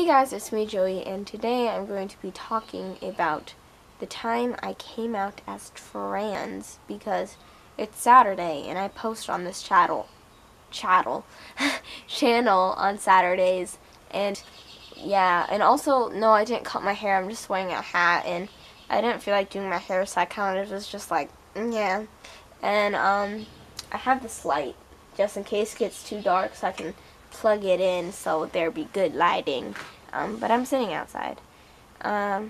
guys, it's me Joey, and today I'm going to be talking about the time I came out as trans, because it's Saturday and I post on this channel on Saturdays. And yeah, and also, no, I didn't cut my hair, I'm just wearing a hat, and I didn't feel like doing my hair, so I kind of was just like, yeah. And I have this light just in case it gets too dark, so I can plug it in so there be good lighting. But I'm sitting outside. Yeah,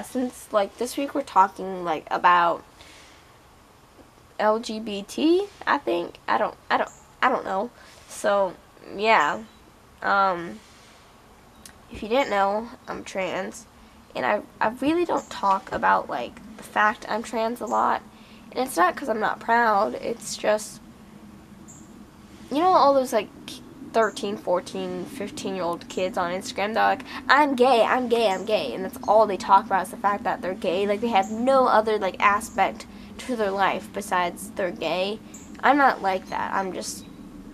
since like this week we're talking like about LGBT, I think. I don't know. So yeah. If you didn't know, I'm trans, and I really don't talk about like the fact I'm trans a lot. And it's not because I'm not proud, it's just, you know, all those like 13, 14, 15-year-old kids on Instagram, they're like, I'm gay, I'm gay, I'm gay, and that's all they talk about is the fact that they're gay. Like, they have no other like aspect to their life besides they're gay. I'm not like that. I'm just,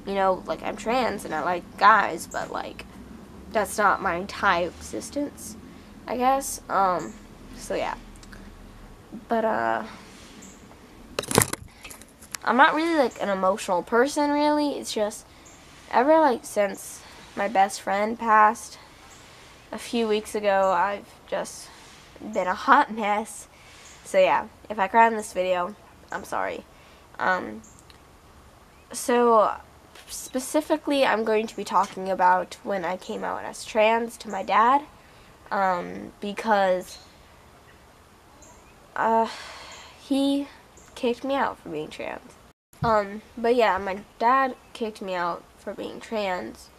you know, like, I'm trans and I like guys, but like that's not my entire existence, I guess. So yeah. But I'm not really like an emotional person, really. It's just ever like since my best friend passed a few weeks ago, I've just been a hot mess. So yeah, if I cry in this video, I'm sorry. So specifically, I'm going to be talking about when I came out as trans to my dad, because he kicked me out for being trans. But yeah, my dad kicked me out for being trans.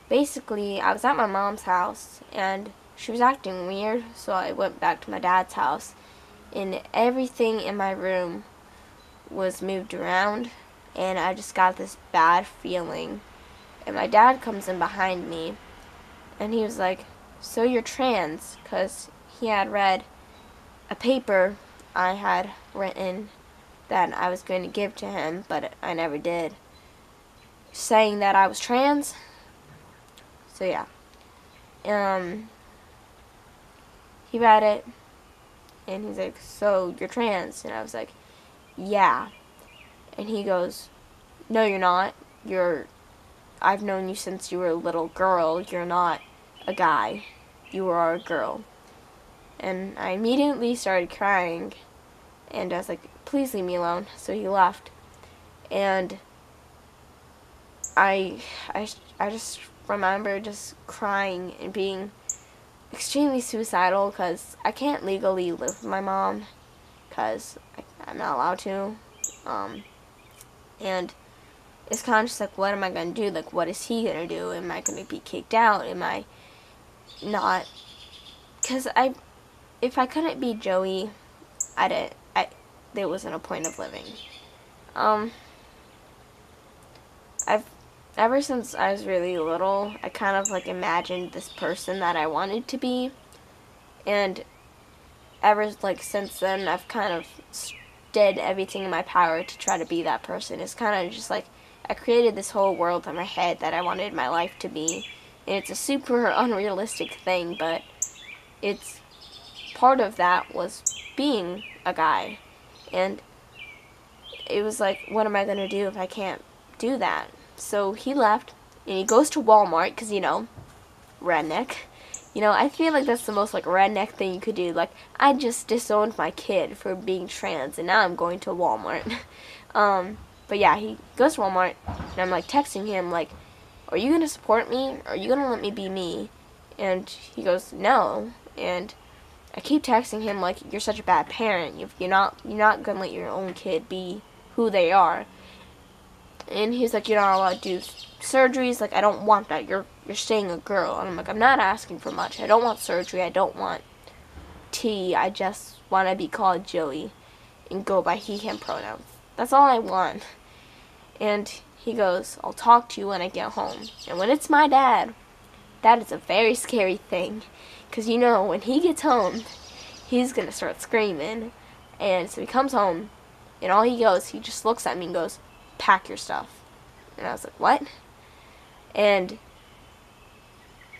Basically, I was at my mom's house, and she was acting weird, so I went back to my dad's house, and everything in my room was moved around, and I just got this bad feeling. And my dad comes in behind me, and he was like, so you're trans? Because he had read a paper I had written that I was going to give to him, but I never did, saying that I was trans. So yeah. He read it, and he's like, so you're trans? And I was like, yeah. And he goes, no, you're not. I've known you since you were a little girl. You're not a guy. You are a girl. And I immediately started crying, and I was like, please leave me alone. So he left, and I just remember just crying and being extremely suicidal, because I can't legally live with my mom because I'm not allowed to, and it's kind of just like, what am I going to do? Like, what is he going to do? Am I going to be kicked out? Am I not? Because if I couldn't be Joey, there wasn't a point of living. Ever since I was really little, I kind of like imagined this person that I wanted to be, and ever like since then, I've kind of did everything in my power to try to be that person. It's kind of just like I created this whole world in my head that I wanted my life to be, and it's a super unrealistic thing, but it's part of that was being a guy. And it was like, what am I going to do if I can't do that? So he left, and he goes to Walmart, because, you know, redneck. You know, I feel like that's the most, like, redneck thing you could do. Like, I just disowned my kid for being trans, and now I'm going to Walmart. But yeah, he goes to Walmart, and I'm, like, texting him, like, are you going to support me? Or are you going to let me be me? And he goes, no. And I keep texting him, like, you're such a bad parent. You're not gonna let your own kid be who they are. And he's like, you're not allowed to do surgeries. Like, I don't want that. You're staying a girl. And I'm like, I'm not asking for much. I don't want surgery. I don't want tea. I just want to be called Joey and go by he, him pronouns. That's all I want. And he goes, I'll talk to you when I get home. And when it's my dad, that is a very scary thing. Because, you know, when he gets home, he's going to start screaming. And so he comes home, and all he just looks at me and goes, pack your stuff. And I was like, what? And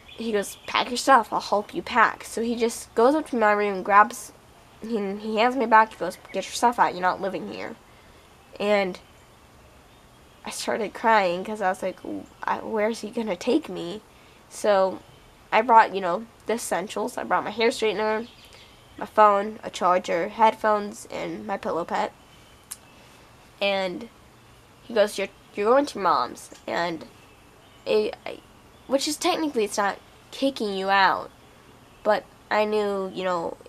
he goes, pack your stuff, I'll help you pack. So he just goes up to my room, grabs, he hands me back, he goes, get your stuff out, you're not living here. And I started crying because I was like, where's he going to take me? So I brought, the essentials. I brought my hair straightener, my phone, a charger, headphones, and my pillow pet. And he goes, you're going to your mom's. And which is technically, it's not kicking you out. But I knew,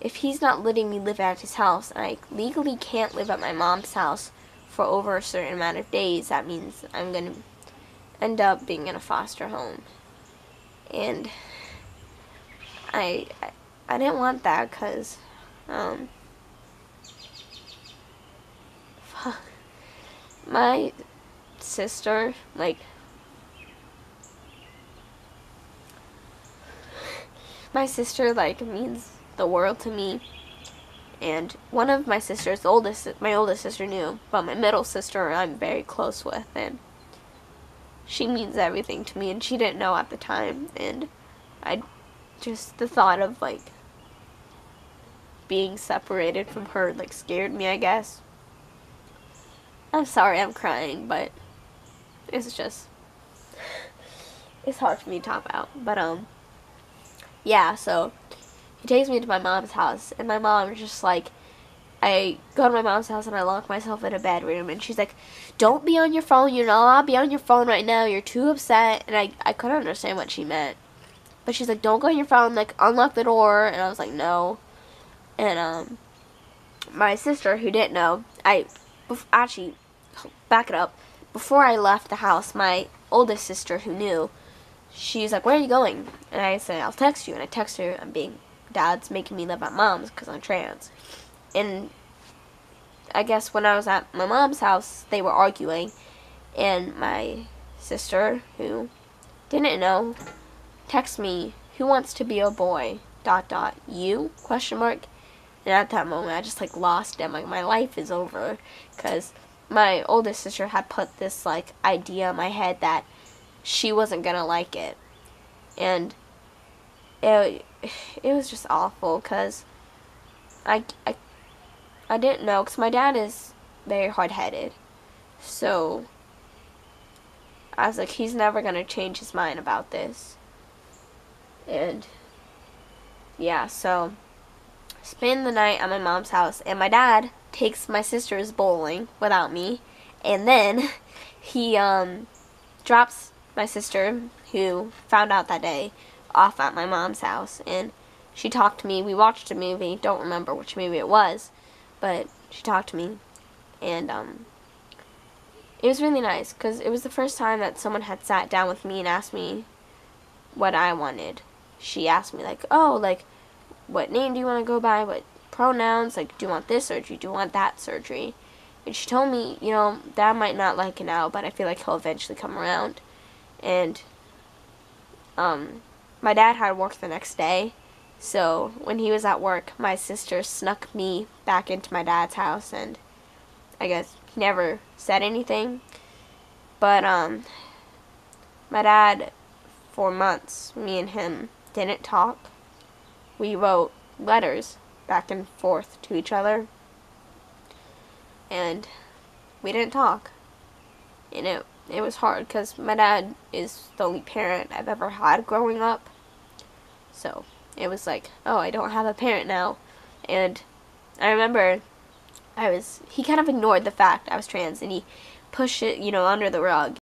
if he's not letting me live at his house, and I legally can't live at my mom's house for over a certain amount of days, that means I'm going to end up being in a foster home. And I didn't want that because, my sister, means the world to me. And one of my sisters, my oldest sister knew, but my middle sister I'm very close with, and she means everything to me, and she didn't know at the time, and the thought of, being separated from her, scared me, I guess. I'm sorry I'm crying, but it's hard for me to talk about. But, yeah, so he takes me to my mom's house, and my mom is just I go to my mom's house and I lock myself in a bedroom, and she's like, don't be on your phone, you're not allowed to be on your phone right now, you're too upset. And I couldn't understand what she meant. But she's like, don't go on your phone, unlock the door. And I was like, no. And, my sister, who didn't know, actually, back it up, before I left the house, my oldest sister, who knew, she's like, where are you going? And I said, I'll text you. And I text her, Dad's making me live at mom's because I'm trans. And I guess when I was at my mom's house, they were arguing, and my sister, who didn't know, texted me, who wants to be a boy, ... you, ? And at that moment, I just, lost it. My life is over, because my oldest sister had put this, idea in my head that she wasn't gonna like it. And it was just awful, because I didn't know, because my dad is very hard-headed. So I was like, he's never going to change his mind about this. And yeah, so spend the night at my mom's house, and my dad takes my sister's bowling without me, and then he drops my sister, who found out that day, off at my mom's house. And she talked to me. We watched a movie. Don't remember which movie it was, but she talked to me, and it was really nice, because it was the first time that someone had sat down with me and asked me what I wanted. She asked me, what name do you want to go by, what pronouns, do you want this surgery, do you want that surgery? And she told me, Dad might not like it now, but I feel like he'll eventually come around. And my dad had work the next day, so when he was at work, my sister snuck me back into my dad's house, and I guess he never said anything. But my dad, for months, me and him didn't talk. We wrote letters back and forth to each other, and we didn't talk. And it was hard, because my dad is the only parent I've ever had growing up. So it was oh, I don't have a parent now. And I remember he kind of ignored the fact I was trans, and he pushed it, under the rug.